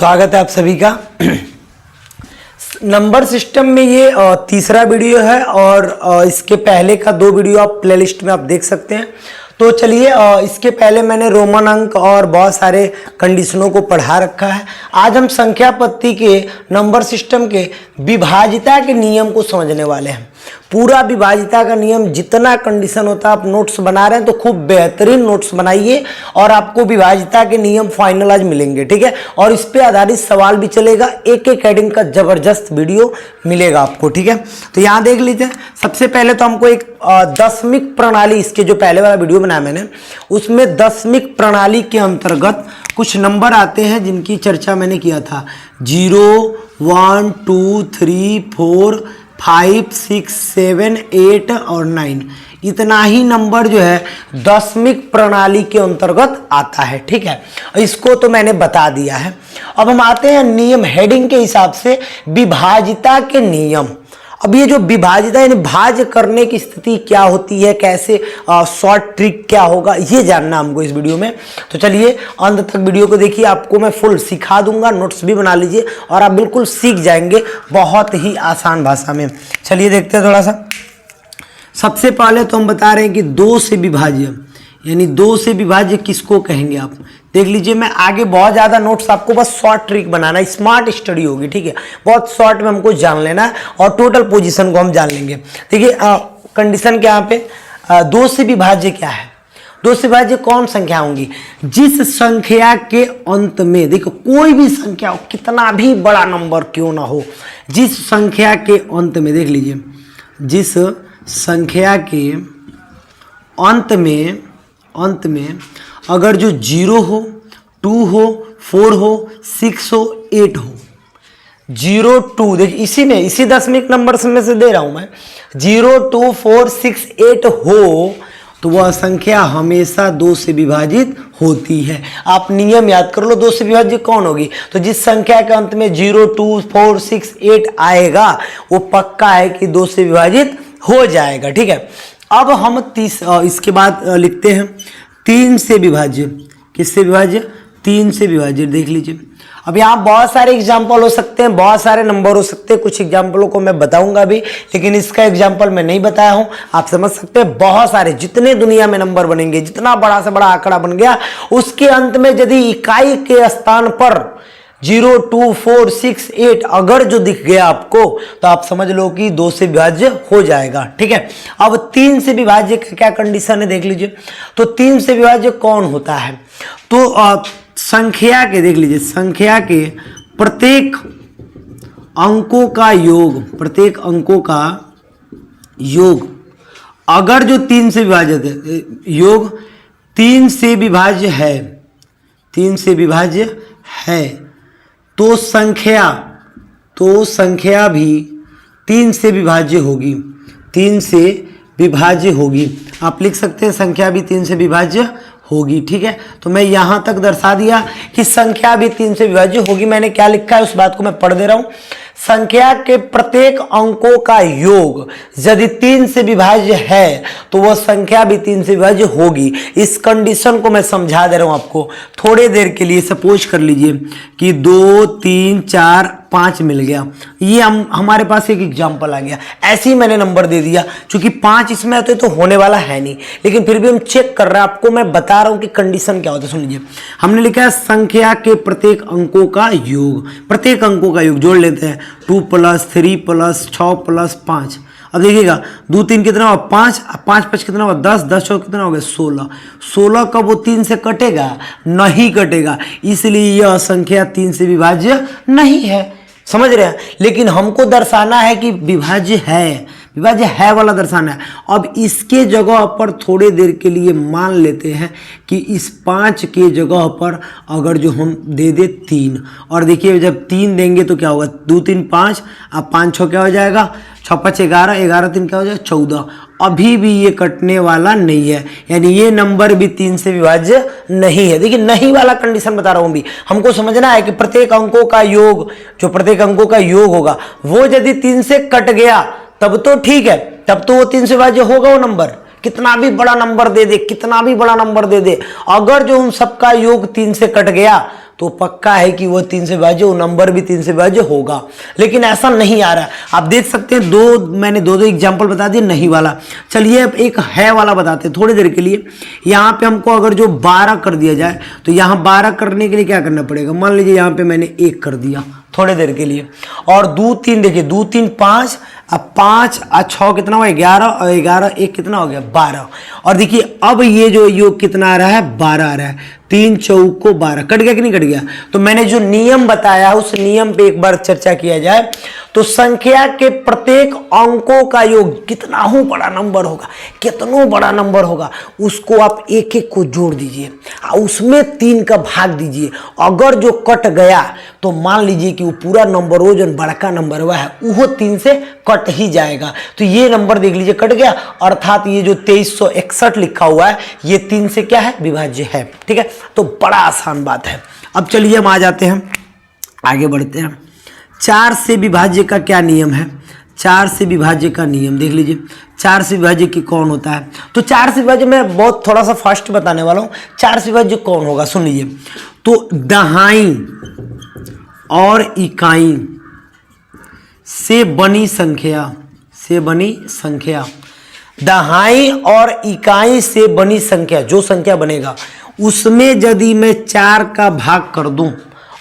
स्वागत है आप सभी का। नंबर सिस्टम में ये तीसरा वीडियो है और इसके पहले का 2 वीडियो आप प्लेलिस्ट में आप देख सकते हैं। तो चलिए, इसके पहले मैंने रोमन अंक और बहुत सारे कंडीशनों को पढ़ा रखा है। आज हम संख्या पत्ती के नंबर सिस्टम के विभाजिता के नियम को समझने वाले हैं। पूरा विभाजिता का नियम जितना कंडीशन होता है, आप नोट्स बना रहे हैं तो खूब बेहतरीन नोट्स बनाइए और आपको विभाजिता के नियम फाइनल आज मिलेंगे, ठीक है। और इस पे आधारित सवाल भी चलेगा, एक हेडिंग का जबरदस्त वीडियो मिलेगा आपको, ठीक है। तो यहाँ देख लीजिए, सबसे पहले तो हमको एक दशमिक प्रणाली, इसके जो पहले वाला वीडियो बनाया मैंने उसमें दशमिक प्रणाली के अंतर्गत कुछ नंबर आते हैं जिनकी चर्चा मैंने किया था। 0, 1, 2, 3, 4, 5, 6, 7, 8 और 9, इतना ही नंबर जो है दशमिक प्रणाली के अंतर्गत आता है, ठीक है। इसको तो मैंने बता दिया है। अब हम आते हैं नियम हेडिंग के हिसाब से विभाजिता के नियम। अब ये जो विभाजिता यानी भाज्य करने की स्थिति क्या होती है, कैसे शॉर्ट ट्रिक क्या होगा, ये जानना हमको इस वीडियो में। तो चलिए अंत तक वीडियो को देखिए, आपको मैं फुल सिखा दूंगा, नोट्स भी बना लीजिए और आप बिल्कुल सीख जाएंगे बहुत ही आसान भाषा में। चलिए देखते हैं थोड़ा सा। सबसे पहले तो हम बता रहे हैं कि 2 से विभाज्य यानी 2 से विभाज्य किसको कहेंगे आप देख लीजिए। मैं आगे बहुत ज़्यादा नोट्स, आपको बस शॉर्ट ट्रिक बनाना है, स्मार्ट स्टडी होगी, ठीक है। बहुत शॉर्ट में हमको जान लेना है और टोटल पोजीशन को हम जान लेंगे। देखिए कंडीशन के यहाँ पे 2 से विभाज्य क्या है। 2 से विभाज्य कौन संख्या होंगी? जिस संख्या के अंत में, देखो कोई भी संख्या हो, कितना भी बड़ा नंबर क्यों ना हो, जिस संख्या के अंत में, देख लीजिए, जिस संख्या के अंत में अगर जो 0 हो, 2 हो, 4 हो, 6 हो, 8 हो, 0, 2, देखिए इसी दशमिक नंबर में से दे रहा हूं मैं, 0, 2, 4, 6, 8 हो तो वह संख्या हमेशा 2 से विभाजित होती है। आप नियम याद कर लो, 2 से विभाज्य कौन होगी? तो जिस संख्या के अंत में 0, 2, 4, 6, 8 आएगा वो पक्का है कि 2 से विभाजित हो जाएगा, ठीक है। अब हम इसके बाद लिखते हैं 3 से विभाज्य। किससे विभाज्य? 3 से विभाज्य। देख लीजिए, अब यहाँ बहुत सारे एग्जाम्पल हो सकते हैं, बहुत सारे नंबर हो सकते हैं। कुछ एग्जाम्पलों को मैं बताऊंगा भी, लेकिन इसका एग्जाम्पल मैं नहीं बताया हूँ। आप समझ सकते हैं बहुत सारे, जितने दुनिया में नंबर बनेंगे, जितना बड़ा से बड़ा आंकड़ा बन गया, उसके अंत में यदि इकाई के स्थान पर 0, 2, 4, 6, 8 अगर जो दिख गया आपको तो आप समझ लो कि 2 से विभाज्य हो जाएगा, ठीक है। अब 3 से विभाज्य का क्या कंडीशन है देख लीजिए। तो 3 से विभाज्य कौन होता है? तो संख्या के, देख लीजिए, संख्या के प्रत्येक अंकों का योग अगर जो 3 से विभाजित है, योग 3 से विभाज्य है, 3 से विभाज्य है, तो संख्या भी 3 से विभाज्य होगी, 3 से विभाज्य होगी। आप लिख सकते हैं संख्या भी 3 से विभाज्य होगी, ठीक है। तो मैं यहां तक दर्शा दिया कि संख्या भी 3 से विभाज्य होगी। मैंने क्या लिखा है उस बात को मैं पढ़ दे रहा हूं। संख्या के प्रत्येक अंकों का योग यदि 3 से विभाज्य है तो वह संख्या भी 3 से विभाज्य होगी। इस कंडीशन को मैं समझा दे रहा हूं आपको थोड़ी देर के लिए। सपोज कर लीजिए कि 2, 3, 4, 5 मिल गया। ये हमारे पास एक एग्जाम्पल आ गया, ऐसे ही मैंने नंबर दे दिया। चूंकि 5 इसमें आते तो होने वाला है नहीं, लेकिन फिर भी हम चेक कर रहे हैं, आपको मैं बता रहा हूं कि कंडीशन क्या होता है। सुन लीजिए, हमने लिखा है संख्या के प्रत्येक अंकों का योग, प्रत्येक अंकों का योग जोड़ लेते हैं। 2 + 3 + 6 + 5। अब देखिएगा 2, 3 कितना हुआ? 5, 5, 5 कितना हुआ? 10, 10 और कितना हो गया? 16। 16 कब वो 3 से कटेगा? नहीं कटेगा, इसलिए यह संख्या 3 से विभाज्य नहीं है। समझ रहे हैं? लेकिन हमको दर्शाना है कि विभाज्य है वाला दर्शाना है। अब इसके जगह पर थोड़ी देर के लिए मान लेते हैं कि इस 5 के जगह पर अगर जो हम दे दे 3, और देखिए जब 3 देंगे तो क्या होगा? 2, 3, 5, अब 5, 6 क्या हो जाएगा? 6, 5, 11, 11, 3 क्या हो जाएगा? 14। अभी भी ये कटने वाला नहीं है, यानी ये नंबर भी 3 से विभाज्य नहीं है। देखिए नहीं वाला कंडीशन बता रहा हूं भी। हमको समझना है कि प्रत्येक अंकों का योग, जो प्रत्येक अंकों का योग होगा वो यदि 3 से कट गया तब तो ठीक है, तब तो वो 3 से विभाज्य होगा वो नंबर। कितना भी बड़ा नंबर दे दे, कितना भी बड़ा नंबर दे दे, अगर जो उन सबका योग 3 से कट गया तो पक्का है कि वो 3 से विभाज्य, वो नंबर भी 3 से विभाज्य होगा। लेकिन ऐसा नहीं आ रहा है। आप देख सकते हैं मैंने दो एग्जाम्पल बता दिए नहीं वाला। चलिए अब एक है वाला बताते हैं थोड़ी देर के लिए। यहाँ पे हमको अगर जो 12 कर दिया जाए तो यहाँ 12 करने के लिए क्या करना पड़ेगा। मान लीजिए यहाँ पे मैंने 1 कर दिया थोड़ी देर के लिए, और 2 3 देखिए 2 3 5, अब 5 और 6 कितना हुआ 11, और 11 1 कितना हो गया 12। और देखिए अब ये जो योग कितना आ रहा है 12 आ रहा है। 3 चौको 12 कट गया कि नहीं कट गया। तो मैंने जो नियम बताया उस नियम पे एक बार चर्चा किया जाए तो संख्या के प्रत्येक अंकों का योग कितना ही बड़ा नंबर होगा, कितना बड़ा नंबर होगा, उसको आप एक एक को जोड़ दीजिए, उसमें 3 का भाग दीजिए। अगर जो कट गया तो मान लीजिए कि वो पूरा नंबर वो जो बड़का नंबर हुआ है वो 3 से कट ही जाएगा। तो ये नंबर देख लीजिए कट गया, अर्थात ये जो 2361 लिखा हुआ है ये 3 से क्या है विभाज्य है। ठीक है, तो बड़ा आसान बात है। अब चलिए हम आ जाते हैं, आगे बढ़ते हैं। 4 से विभाज्य का क्या नियम है। 4 से विभाज्य का नियम देख लीजिए। 4 से विभाज्य की कौन होता है। तो 4 से विभाज्य मैं बहुत थोड़ा सा फास्ट बताने वाला हूँ। 4 से विभाज्य कौन होगा सुन लीजिए। तो दहाई और इकाई से बनी संख्या, दहाई और इकाई से बनी संख्या, जो संख्या बनेगा उसमें यदि मैं 4 का भाग कर दूं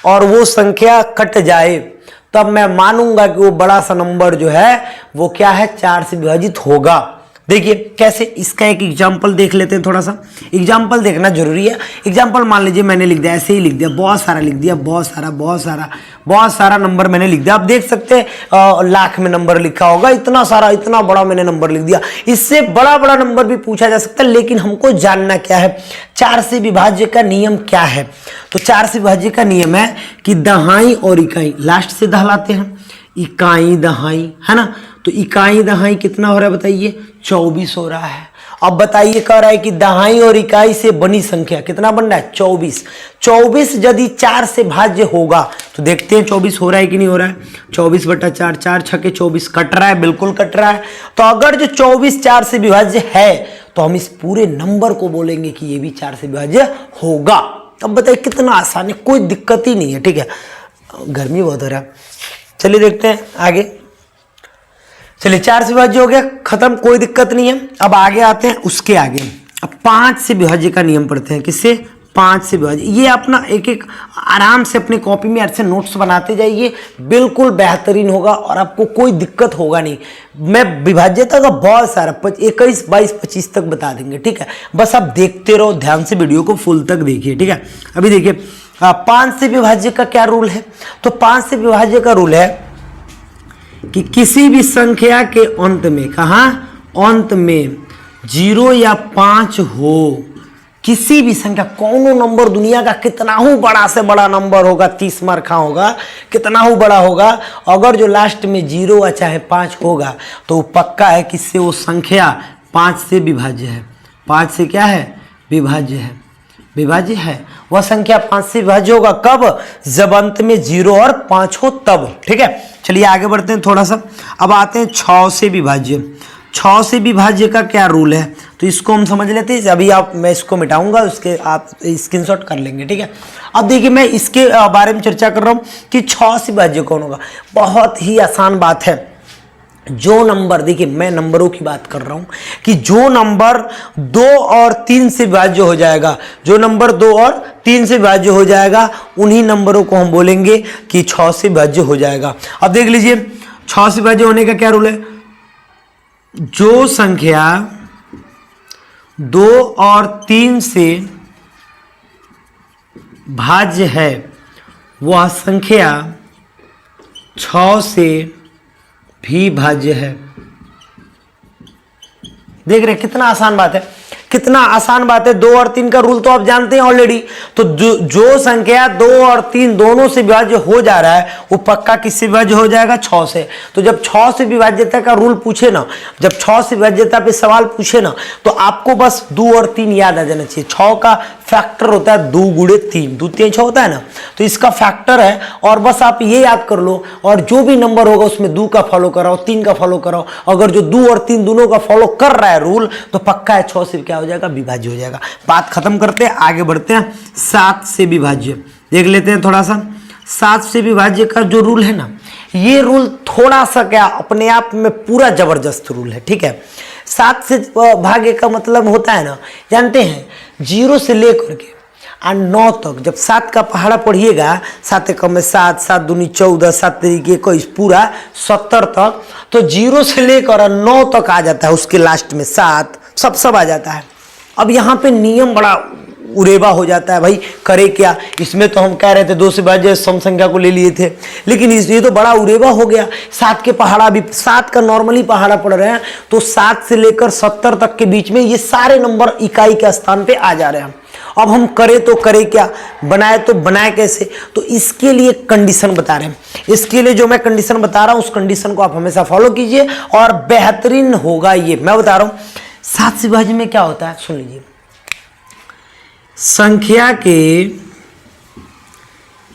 और वो संख्या कट जाए तब मैं मानूंगा कि वो बड़ा सा नंबर जो है वो क्या है 4 से विभाजित होगा। देखिए कैसे, इसका एक एग्जाम्पल देख लेते हैं। थोड़ा सा एग्जाम्पल देखना जरूरी है। एग्जाम्पल मान लीजिए मैंने लिख दिया, ऐसे ही लिख दिया, बहुत सारा लिख दिया, बहुत सारा नंबर मैंने लिख दिया। आप देख सकते हैं लाख में नंबर लिखा होगा, इतना बड़ा मैंने नंबर लिख दिया। इससे बड़ा नंबर भी पूछा जा सकता है, लेकिन हमको जानना क्या है 4 से विभाज्य का नियम क्या है। तो 4 से विभाज्य का नियम है कि दहाई और इकाई, लास्ट से दहलाते हैं, इकाई दहाई है ना। तो इकाई दहाई कितना हो रहा है बताइए 24 हो रहा है। अब बताइए कह रहा है कि दहाई और इकाई से बनी संख्या कितना बन रहा है 24। 24 यदि 4 से भाज्य होगा तो देखते हैं 24 हो रहा है कि नहीं हो रहा है। 24/4, 4 छके 24 कट रहा है, बिल्कुल कट रहा है। तो अगर जो 24 4 से विभाज्य है तो हम इस पूरे नंबर को बोलेंगे कि ये भी 4 से विभाज्य होगा। अब बताइए कितना आसान है, कोई दिक्कत ही नहीं है। ठीक है, गर्मी बहुत हो रहा है। चलिए देखते हैं आगे। चलिए 4 से विभाज्य हो गया, खत्म, कोई दिक्कत नहीं है। अब आगे आते हैं उसके आगे। अब 5 से विभाज्य का नियम पढ़ते हैं। किससे 5 से विभाज्य। ये अपना एक एक आराम से अपने कॉपी में ऐसे नोट्स बनाते जाइए, बिल्कुल बेहतरीन होगा और आपको कोई दिक्कत होगा नहीं। मैं विभाज्यता का बहुत सारा 21 22 25 तक बता देंगे। ठीक है, बस आप देखते रहो, ध्यान से वीडियो को फुल तक देखिए। ठीक है, अभी देखिए 5 से विभाज्य का क्या रूल है। तो 5 से विभाज्य का रूल है कि किसी भी संख्या के अंत में, कहाँ अंत में 0 या 5 हो, किसी भी संख्या, कौन नंबर दुनिया का कितना ही बड़ा से बड़ा नंबर होगा, 30 मार्का होगा, कितना ही बड़ा होगा, अगर जो लास्ट में 0 या चाहे 5 होगा तो पक्का है कि इससे वो संख्या 5 से विभाज्य है। 5 से क्या है विभाज्य है, विभाज्य है। वह संख्या 5 से विभाज्य होगा कब, जब अंत में 0 और 5 हो तब। ठीक है, चलिए आगे बढ़ते हैं थोड़ा सा। अब आते हैं 6 से विभाज्य। 6 से विभाज्य का क्या रूल है, तो इसको हम समझ लेते हैं। अभी मैं इसको मिटाऊंगा, उसके आप स्क्रीनशॉट कर लेंगे। ठीक है, अब देखिए मैं इसके बारे में चर्चा कर रहा हूँ कि 6 से विभाज्य कौन होगा। बहुत ही आसान बात है। जो नंबर, देखिए मैं नंबरों की बात कर रहा हूं कि जो नंबर 2 और 3 से विभाज्य हो जाएगा, जो नंबर 2 और 3 से विभाज्य हो जाएगा, उन्हीं नंबरों को हम बोलेंगे कि 6 से विभाज्य हो जाएगा। अब देख लीजिए 6 से विभाज्य होने का क्या रूल है। जो संख्या 2 और 3 से भाज्य है वह संख्या 6 से भी भाज्य है। देख रहे कितना आसान बात है, कितना आसान बात है। 2 और 3 का रूल तो आप जानते हैं ऑलरेडी। तो जो संख्या 2 और 3 दोनों से विभाज्य हो जा रहा है वो पक्का किससे विभाज्य हो जाएगा 6 से। तो जब 6 से विभाज्यता का रूल पूछे ना, जब 6 से विभाज्यता पे सवाल पूछे ना, तो आपको बस 2 और 3 याद आ जाना चाहिए। 6 का फैक्टर होता है 2 गुणे 3, 2 3 6 होता है ना, तो इसका फैक्टर है। और बस आप ये याद कर लो, और जो भी नंबर होगा उसमें 2 का फॉलो कराओ, 3 का फॉलो कराओ। अगर जो 2 और 3 दोनों का फॉलो कर रहा है रूल, तो पक्का है 6 से क्या हो जाएगा विभाज्य हो जाएगा। बात खत्म करते हैं, आगे बढ़ते हैं 7 से विभाज्य। देख लेते हैं थोड़ा सा। 7 से विभाज्य का जो रूल है ना, ये रूल थोड़ा सा क्या अपने आप में पूरा जबरदस्त रूल है, ठीक है। 7 से भाग्य का मतलब होता है ना, जानते हैं 0 से लेकर के 9 तक, जब 7 का पहाड़ा पढ़िएगा, 7 एकम में 7, 7 दूनी 14, 7 तरीके 21, पूरा 70 तक, तो 0 से लेकर 9 तक आ जाता है, उसके लास्ट में 7 सब आ जाता है। अब यहाँ पे नियम बड़ा उरेबा हो जाता है, भाई करे क्या। इसमें तो हम कह रहे थे 2 से विभाज्य सम संख्या को ले लिए थे, लेकिन ये तो बड़ा उरेबा हो गया। 7 के पहाड़ा भी, 7 का नॉर्मली पहाड़ा पढ़ रहे हैं, तो 7 से लेकर 70 तक के बीच में ये सारे नंबर इकाई के स्थान पे आ जा रहे हैं। अब हम करें तो करें क्या, बनाए तो बनाए कैसे, तो इसके लिए कंडीशन बता रहे हैं। इसके लिए जो मैं कंडीशन बता रहा हूं, उस कंडीशन को आप हमेशा फॉलो कीजिए और बेहतरीन होगा। ये मैं बता रहा हूं 7 से विभाज्य में क्या होता है, सुन लीजिए। संख्या के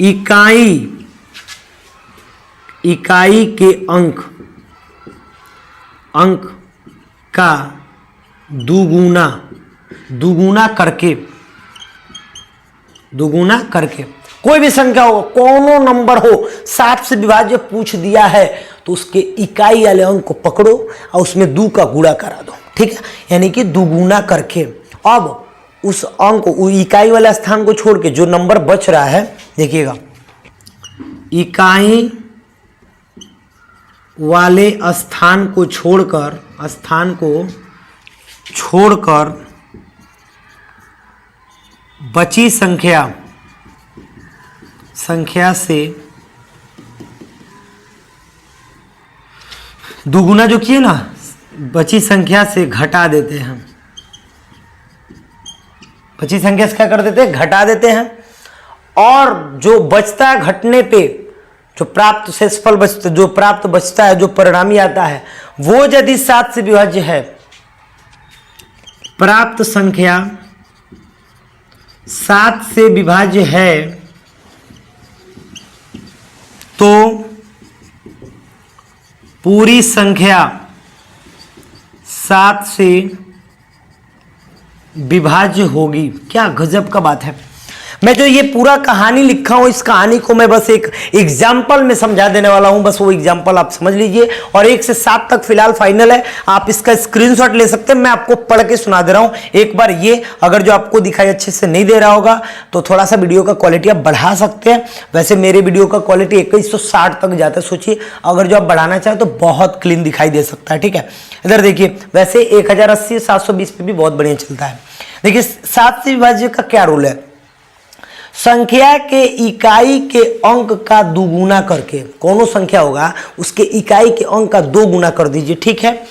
इकाई के अंक का दुगुना करके कोई भी संख्या हो, कोनो नंबर हो, 7 से विभाज्य पूछ दिया है तो उसके इकाई वाले अंक को पकड़ो और उसमें 2 का गुणा करा दो, ठीक है, यानी कि दुगुना करके। अब उस अंक इकाई वाले स्थान को छोड़ के जो नंबर बच रहा है, देखिएगा, इकाई वाले स्थान को छोड़कर बची संख्या से दुगुना जो किए ना, बची संख्या से घटा देते हैं। बची संख्या से क्या कर देते हैं, घटा देते हैं। और जो बचता है घटने पे, जो प्राप्त शेषफल बचता, जो प्राप्त बचता है, जो परिणामी आता है, वो यदि 7 से विभाज्य है, प्राप्त संख्या 7 से विभाज्य है, तो पूरी संख्या 7 से विभाज्य होगी। क्या गजब का बात है। मैं जो ये पूरा कहानी लिखा हूं, इस कहानी को मैं बस एक एग्जाम्पल में समझा देने वाला हूं, बस वो एग्जाम्पल आप समझ लीजिए। और 1 से 7 तक फिलहाल फाइनल है, आप इसका स्क्रीनशॉट ले सकते हैं, मैं आपको पढ़ के सुना दे रहा हूं एक बार। ये अगर जो आपको दिखाई अच्छे से नहीं दे रहा होगा तो थोड़ा सा वीडियो का क्वालिटी आप बढ़ा सकते हैं। वैसे मेरे वीडियो का क्वालिटी 2160 तक जाता है, सोचिए अगर जो आप बढ़ाना चाहें तो बहुत क्लीन दिखाई दे सकता है, ठीक है। इधर देखिए, वैसे 1080 720 पे भी बहुत बढ़िया चलता है। देखिए 7 से विभाज्य का क्या रूल है, संख्या के इकाई के अंक का दुगुना करके, कौनो संख्या होगा उसके इकाई के अंक का 2 गुना कर दीजिए, ठीक है।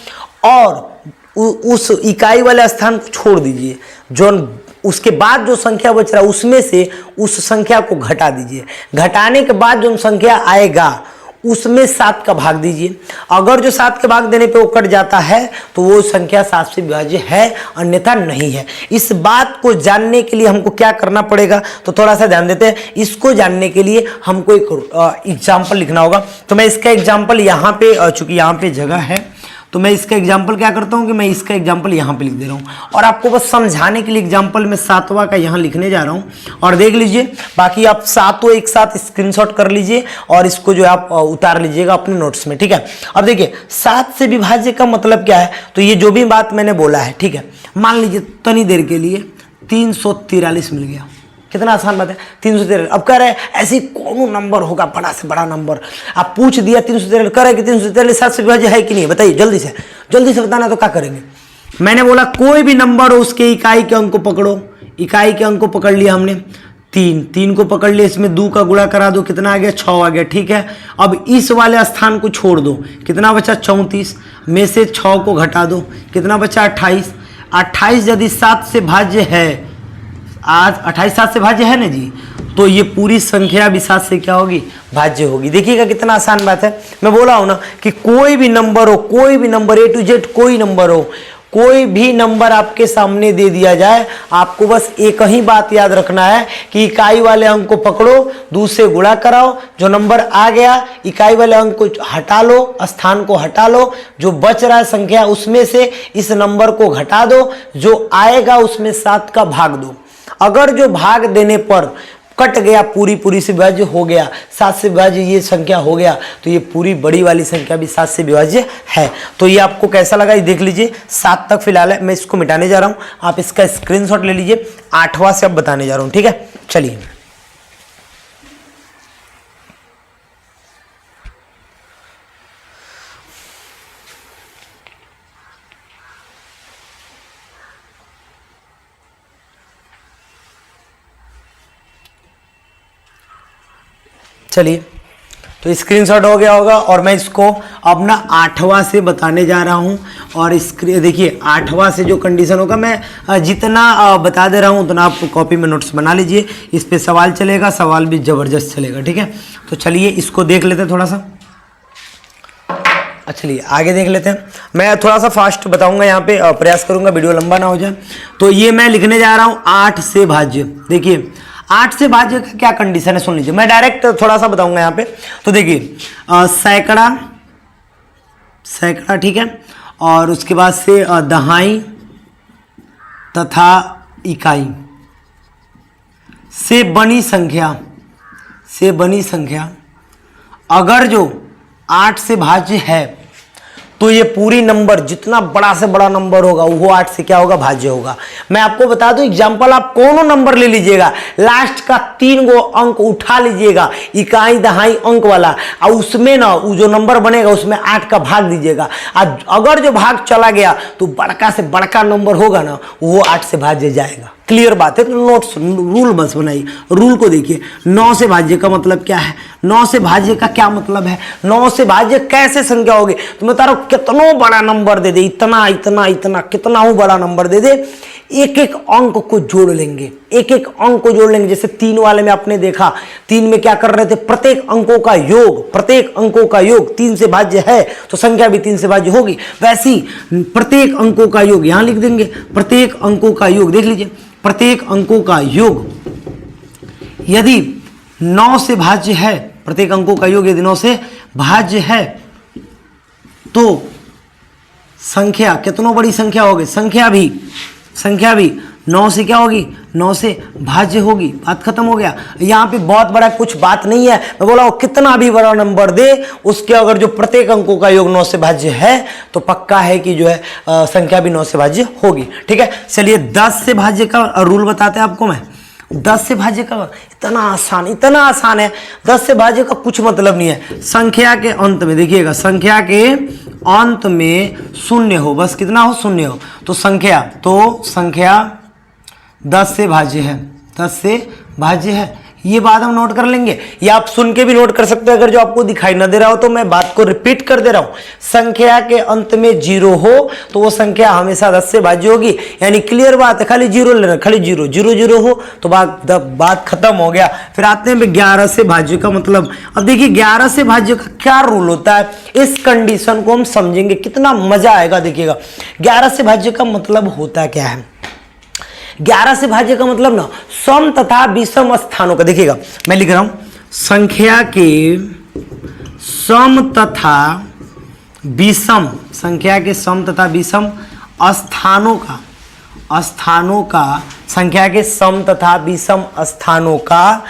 और उस इकाई वाले स्थान को छोड़ दीजिए, जो उसके बाद जो संख्या बच रहा है उसमें से उस संख्या को घटा दीजिए। घटाने के बाद जो संख्या आएगा उसमें 7 का भाग दीजिए। अगर जो 7 के भाग देने पे वो कट जाता है तो वो संख्या 7 से विभाज्य है, अन्यथा नहीं है। इस बात को जानने के लिए हमको क्या करना पड़ेगा, तो थोड़ा सा ध्यान देते हैं। इसको जानने के लिए हमको एक एग्जाम्पल लिखना होगा। तो मैं इसका एग्जाम्पल यहाँ पे, चूंकि यहाँ पे जगह है तो मैं इसका एग्जाम्पल क्या करता हूँ कि मैं इसका एग्जाम्पल यहाँ पे लिख दे रहा हूँ, और आपको बस समझाने के लिए एग्जाम्पल में 7वां का यहाँ लिखने जा रहा हूँ। और देख लीजिए, बाकी आप 7 एक साथ स्क्रीनशॉट कर लीजिए और इसको जो आप उतार लीजिएगा अपने नोट्स में, ठीक है। अब देखिए 7 से विभाज्य का मतलब क्या है, तो ये जो भी बात मैंने बोला है, ठीक है। मान लीजिए तनी देर के लिए 343 मिल गया, कितना आसान बात है, 343। अब कह रहे हैं ऐसी कौन नंबर होगा बड़ा से बड़ा नंबर, आप पूछ दिया 343, कह रहे कि 343 7 से विभाज्य है कि नहीं, बताइए जल्दी से बताना। तो क्या करेंगे, मैंने बोला कोई भी नंबर हो उसके इकाई के अंक को पकड़ो। इकाई के अंक को पकड़ लिया हमने, 3 को पकड़ लिया, इसमें 2 का गुणा करा दो, कितना आ गया 6 आ गया, ठीक है। अब इस वाले स्थान को छोड़ दो, कितना बचा 34, में से 6 को घटा दो, कितना बचा 28। 28 यदि 7 से भाज्य है, आज 28 7 से भाज्य है ना जी, तो ये पूरी संख्या भी 7 से क्या होगी, भाज्य होगी। देखिएगा कितना आसान बात है। मैं बोला हूं ना कि कोई भी नंबर हो, कोई भी नंबर A to Z कोई नंबर हो, कोई भी नंबर आपके सामने दे दिया जाए, आपको बस एक ही बात याद रखना है कि इकाई वाले अंक को पकड़ो, 2 से गुणा कराओ, जो नंबर आ गया इकाई वाले अंक को हटा लो, स्थान को हटा लो, जो बच रहा है संख्या उसमें से इस नंबर को घटा दो, जो आएगा उसमें 7 का भाग दो। अगर जो भाग देने पर कट गया, पूरी पूरी से विभाज्य हो गया, 7 से विभाज्य ये संख्या हो गया, तो ये पूरी बड़ी वाली संख्या भी 7 से विभाज्य है। तो ये आपको कैसा लगा ये देख लीजिए, 7 तक फिलहाल है, मैं इसको मिटाने जा रहा हूँ, आप इसका स्क्रीनशॉट ले लीजिए, 8वां से अब बताने जा रहा हूँ, ठीक है। चलिए चलिए, तो स्क्रीनशॉट हो गया होगा और मैं इसको अब ना 8वां से बताने जा रहा हूं। और देखिए 8वां से जो कंडीशन होगा मैं जितना बता दे रहा हूं उतना आप कॉपी में नोट्स बना लीजिए, इस पे सवाल चलेगा, सवाल भी ज़बरदस्त चलेगा, ठीक है। तो चलिए इसको देख लेते हैं थोड़ा सा, चलिए आगे देख लेते हैं। मैं थोड़ा सा फास्ट बताऊंगा, यहाँ पे प्रयास करूंगा वीडियो लंबा ना हो जाए। तो ये मैं लिखने जा रहा हूँ 8 से भाज्य। देखिए 8 से भाज्य का क्या कंडीशन है सुन लीजिए, मैं डायरेक्ट थोड़ा सा बताऊंगा यहाँ पे। तो देखिए सैकड़ा ठीक है, और उसके बाद से दहाई तथा इकाई से बनी संख्या अगर जो 8 से भाज्य है तो ये पूरी नंबर जितना बड़ा से बड़ा नंबर होगा वो 8 से क्या होगा, भाज्य होगा। मैं आपको बता दूं एग्जांपल, आप कोनो नंबर ले लीजिएगा, लास्ट का 3 गो अंक उठा लीजिएगा, इकाई दहाई अंक वाला, और उसमें ना वो जो नंबर बनेगा उसमें 8 का भाग दीजिएगा। अगर जो भाग चला गया तो बड़का से बड़का नंबर होगा ना वो 8 से भाज्य जाएगा। क्लियर बात है। तो नोट्स रूल बस बनाइए, रूल को देखिए। 9 से भाज्य का मतलब क्या है, 9 से भाज्य का क्या मतलब है, 9 से भाज्य कैसे संख्या होगी। तो मैं बता रहा हूं कितना बड़ा नंबर दे दे, इतना इतना इतना कितना ही बड़ा नंबर दे दे, एक एक अंक को जोड़ लेंगे, एक एक अंक को जोड़ लेंगे। जैसे 3 वाले में आपने देखा, 3 में क्या कर रहे थे, प्रत्येक अंकों का योग 3 से भाज्य है तो संख्या भी 3 से भाज्य होगी। वैसे ही प्रत्येक अंकों का योग यहां लिख देंगे, प्रत्येक अंकों का योग देख लीजिए, प्रत्येक अंकों का योग यदि 9 से भाज्य है, प्रत्येक अंकों का योग यदि 9 से भाज्य है तो संख्या कितनों बड़ी संख्या होगी, संख्या भी 9 से क्या होगी, 9 से भाज्य होगी। बात खत्म हो गया। यहाँ पे बहुत बड़ा कुछ बात नहीं है, मैं बोला कितना भी बड़ा नंबर दे उसके अगर जो प्रत्येक अंकों का योग 9 से भाज्य है तो पक्का है कि जो है संख्या भी 9 से भाज्य होगी, ठीक है। चलिए 10 से भाज्य का रूल बताते हैं आपको मैं। 10 से भाज्य का इतना आसान है, 10 से भाज्य का कुछ मतलब नहीं है। संख्या के अंत में देखिएगा, संख्या के अंत में शून्य हो, बस कितना हो, शून्य हो, तो संख्या 10 से भाज्य है, 10 से भाज्य है। ये बात हम नोट कर लेंगे, या आप सुन के भी नोट कर सकते हैं। अगर जो आपको दिखाई न दे रहा हो तो मैं बात को रिपीट कर दे रहा हूं। संख्या के अंत में 0 हो तो वो संख्या हमेशा 10 से भाज्य होगी, यानी क्लियर बात है। खाली 0 लेना, खाली 0 हो तो बात खत्म हो गया। फिर आते हैं 11 से भाज्य का मतलब। अब देखिए 11 से भाज्य का क्या रूल होता है, इस कंडीशन को हम समझेंगे, कितना मजा आएगा। देखिएगा 11 से भाज्य का मतलब होता क्या है। 11 से भाज्य का मतलब ना सम तथा विषम स्थानों का, देखिएगा मैं लिख रहा हूं, संख्या के सम तथा विषम स्थानों का संख्या के सम तथा विषम स्थानों का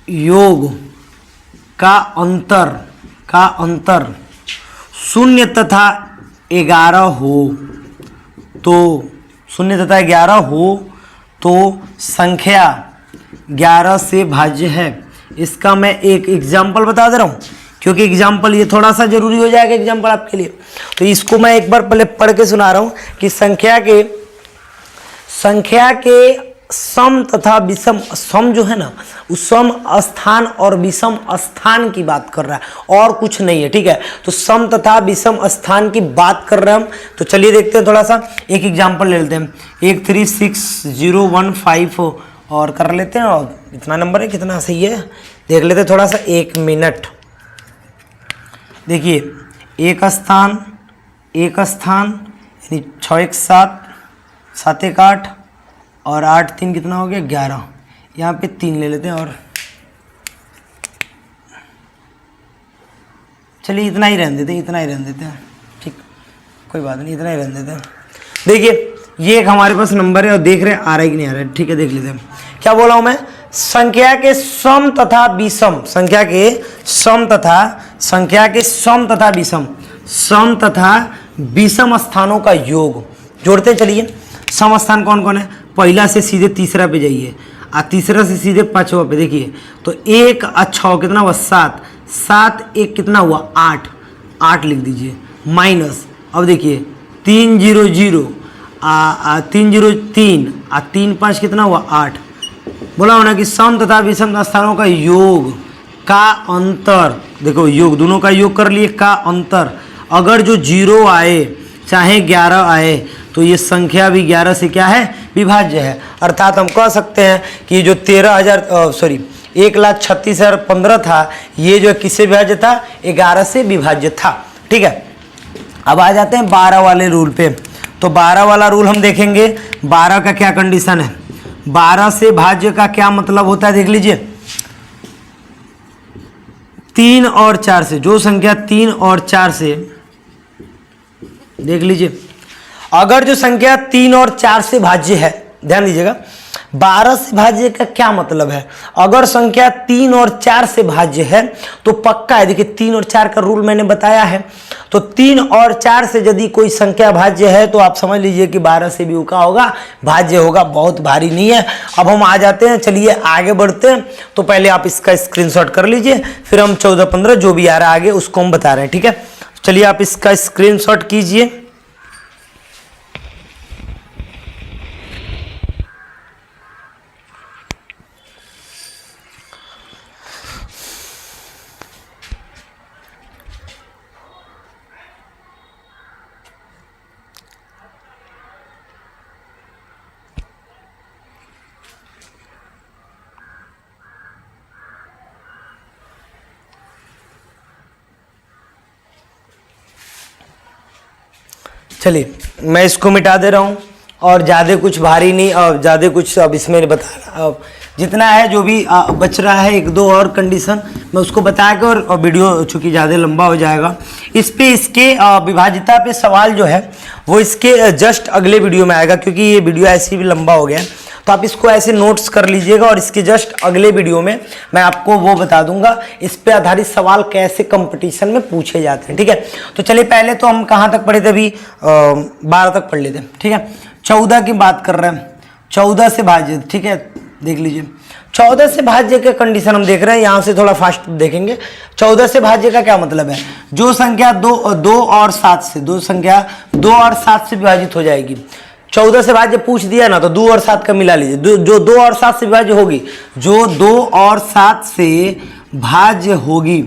योग का अंतर 0 तथा 11 हो तो 0 तथा 11 हो तो संख्या 11 से भाज्य है। इसका मैं एक एग्जाम्पल बता दे रहा हूँ, क्योंकि एग्जाम्पल ये थोड़ा सा जरूरी हो जाएगा एग्जाम्पल आपके लिए। तो इसको मैं एक बार पहले पढ़ के सुना रहा हूँ कि संख्या के सम तथा विषम, सम जो है ना उस सम स्थान और विषम स्थान की बात कर रहा है और कुछ नहीं है, ठीक है। तो सम तथा विषम स्थान की बात कर रहे हैं हम। तो चलिए देखते हैं, थोड़ा सा एक एग्जांपल ले लेते हैं। 136015 और कर लेते हैं, और इतना नंबर है, कितना सही है देख लेते हैं थोड़ा सा, 1 मिनट। देखिए एक स्थान यानी 6 1 7, 7 1 8 और 8 3 कितना हो गया, 11। यहाँ पे 3 ले लेते हैं, और चलिए इतना ही रहने देते हैं, ठीक, कोई बात नहीं, इतना ही रहने देते हैं। देखिए ये एक हमारे पास नंबर है और देख रहे हैं आ रहा है कि नहीं आ रहा है। ठीक है, देख लेते हैं क्या बोला हूं मैं। संख्या के सम तथा विषम, संख्या के सम तथा विषम स्थानों का योग जोड़ते चलिए। सम स्थान कौन कौन है, पहला से सीधे तीसरा पे जाइए और तीसरा से सीधे पांचवा पे देखिए। तो 1 और 6 कितना हुआ 7, 7 1 कितना हुआ 8, 8 लिख दीजिए माइनस। अब देखिए 3 0 0 3 0 3 और 3 5 कितना हुआ 8। बोला होना कि सम तथा विषम स्थानों का योग का अंतर, देखो योग दोनों का योग कर लिए, का अंतर अगर जो 0 आए चाहे 11 आए तो ये संख्या भी 11 से क्या है विभाज्य है। अर्थात हम कह सकते हैं कि जो 1,36,015 था ये जो किससे विभाज्य था 11 से विभाज्य था। ठीक है, अब आ जाते हैं 12 वाले रूल पे। तो 12 वाला रूल हम देखेंगे 12 का क्या कंडीशन है। 12 से भाज्य का क्या मतलब होता है देख लीजिए। 3 और 4 से, जो संख्या 3 और 4 से देख लीजिए, अगर जो संख्या 3 और 4 से भाज्य है, ध्यान दीजिएगा 12 से भाज्य का क्या मतलब है। अगर संख्या 3 और 4 से भाज्य है तो पक्का है, देखिए 3 और 4 का रूल मैंने बताया है। तो 3 और 4 से यदि कोई संख्या भाज्य है तो आप समझ लीजिए कि 12 से भी क्या होगा भाज्य होगा, बहुत भारी नहीं है। अब हम आ जाते हैं, चलिए आगे बढ़ते हैं। तो पहले आप इसका स्क्रीनशॉट कर लीजिए, फिर हम 14 15 जो भी आ रहा है आगे उसको हम बता रहे हैं। ठीक है, चलिए आप इसका स्क्रीनशॉट कीजिए। चलिए मैं इसको मिटा दे रहा हूँ और ज़्यादा कुछ भारी नहीं और ज़्यादा कुछ अब इसमें बता रहा, अब जितना है जो भी बच रहा है 1 2 और कंडीशन मैं उसको बता के, और वीडियो चूँकि ज़्यादा लंबा हो जाएगा इस पे, इसके विभाज्यता पे सवाल जो है वो इसके जस्ट अगले वीडियो में आएगा, क्योंकि ये वीडियो ऐसे भी लंबा हो गया है। तो आप इसको ऐसे नोट्स कर लीजिएगा और इसके जस्ट अगले वीडियो में मैं आपको वो बता दूंगा इस पे आधारित सवाल कैसे कंपटीशन में पूछे जाते हैं। ठीक है, तो चलिए पहले तो हम कहाँ तक पढ़े थे, अभी 12 तक पढ़ लेते हैं। ठीक है, 14 की बात कर रहे हैं, 14 से भाज्य। ठीक है, देख लीजिए 14 से भाज्य के कंडीशन हम देख रहे हैं, यहाँ से थोड़ा फास्ट देखेंगे। 14 से भाज्य का क्या मतलब है, जो संख्या 2 और 7 से, दो संख्या 2 और 7 से विभाजित हो जाएगी। 14 से भाज्य पूछ दिया ना तो 2 और 7 का मिला लीजिए, जो 2 और 7 से विभाज्य होगी, जो 2 और 7 से भाज्य होगी,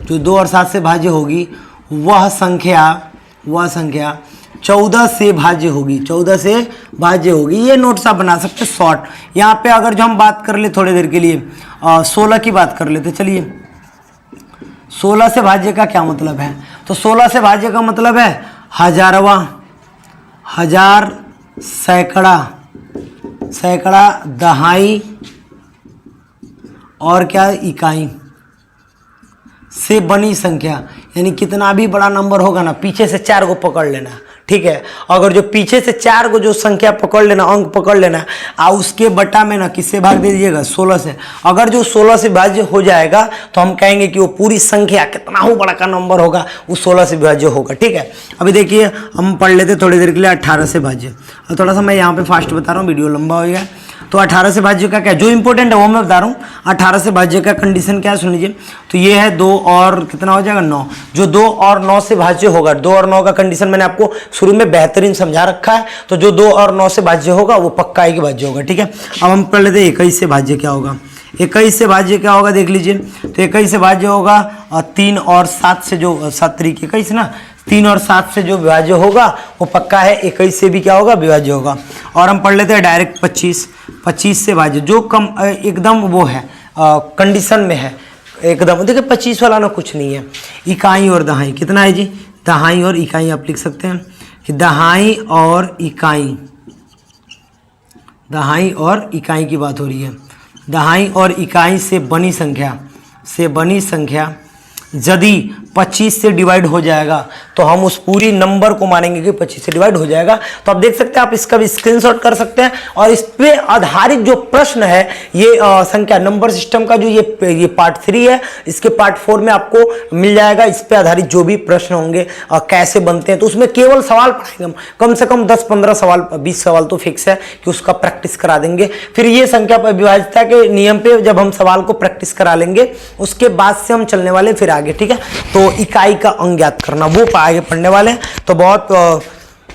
जो 2 और 7 से भाज्य होगी वह संख्या 14 से भाज्य होगी, 14 से भाज्य होगी। ये नोट्स आप बना सकते हैं शॉर्ट। यहाँ पे अगर जो हम बात कर ले थोड़ी देर के लिए 16 की बात कर लेते, चलिए 16 से भाज्य का क्या मतलब है। तो 16 से भाज्य का मतलब है हजारवा, हजार, सैकड़ा, दहाई और क्या इकाई से बनी संख्या, यानी कितना भी बड़ा नंबर होगा ना पीछे से 4 को पकड़ लेना। ठीक है, अगर जो पीछे से 4 को जो संख्या पकड़ लेना, अंक पकड़ लेना और उसके बटा में ना किससे भाग दे दीजिएगा 16 से। अगर जो 16 से भाज्य हो जाएगा तो हम कहेंगे कि वो पूरी संख्या कितना हो बड़ा का नंबर होगा वो 16 से भाज्य होगा। ठीक है, अभी देखिए हम पढ़ लेते थोड़ी देर के लिए 18 से भाज्य। और थोड़ा सा मैं यहाँ पे फास्ट बता रहा हूँ, वीडियो लंबा हो गया। तो 18 से भाज्य का क्या, जो इंपॉर्टेंट है वो मैं बता रहा हूँ। 18 से भाज्य का कंडीशन क्या है सुन लीजिए। तो ये है 2 और कितना हो जाएगा 9, जो 2 और 9 से भाज्य होगा। 2 और 9 का कंडीशन मैंने आपको शुरू में बेहतरीन समझा रखा है। तो जो 2 और 9 से भाज्य होगा वो पक्का ही भाज्य होगा। ठीक है, अब हम पढ़ लेते हैं 21 से भाज्य क्या होगा। 21 से भाज्य क्या होगा देख लीजिए। तो 21 से भाज्य होगा 3 और 7 से, जो 7 तरीके 21 ना, 3 और 7 से जो विभाज्य होगा वो पक्का है 21 से भी क्या होगा विभाज्य होगा। और हम पढ़ लेते हैं डायरेक्ट 25 से भाज्य, जो कम एकदम वो है कंडीशन में है एकदम। देखिए 25 वाला ना कुछ नहीं है। इकाई और दहाई कितना है जी, दहाई और इकाई आप लिख सकते हैं कि दहाई और इकाई की बात हो रही है। दहाई और इकाई से बनी संख्या यदि 25 से डिवाइड हो जाएगा तो हम उस पूरी नंबर को मानेंगे कि 25 से डिवाइड हो जाएगा। तो आप देख सकते हैं, आप इसका भी स्क्रीनशॉट कर सकते हैं। और इस पे आधारित जो प्रश्न है ये संख्या नंबर सिस्टम का जो ये पार्ट 3 है, इसके पार्ट 4 में आपको मिल जाएगा। इस पे आधारित जो भी प्रश्न होंगे कैसे बनते हैं, तो उसमें केवल सवाल पढ़ाएंगे हम, कम से कम 10-15 सवाल 20 सवाल तो फिक्स है कि उसका प्रैक्टिस करा देंगे। फिर ये संख्या पर विभाज्यता के नियम पे जब हम सवाल को प्रैक्टिस करा लेंगे उसके बाद से हम चलने वाले फिर आगे, ठीक है। तो इकाई का अंग ज्ञात करना वो आगे पढ़ने वाले हैं। तो बहुत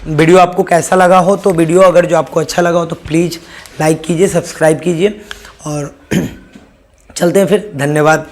वीडियो आपको कैसा लगा हो, तो वीडियो अगर जो आपको अच्छा लगा हो तो प्लीज़ लाइक कीजिए, सब्सक्राइब कीजिए और चलते हैं फिर। धन्यवाद।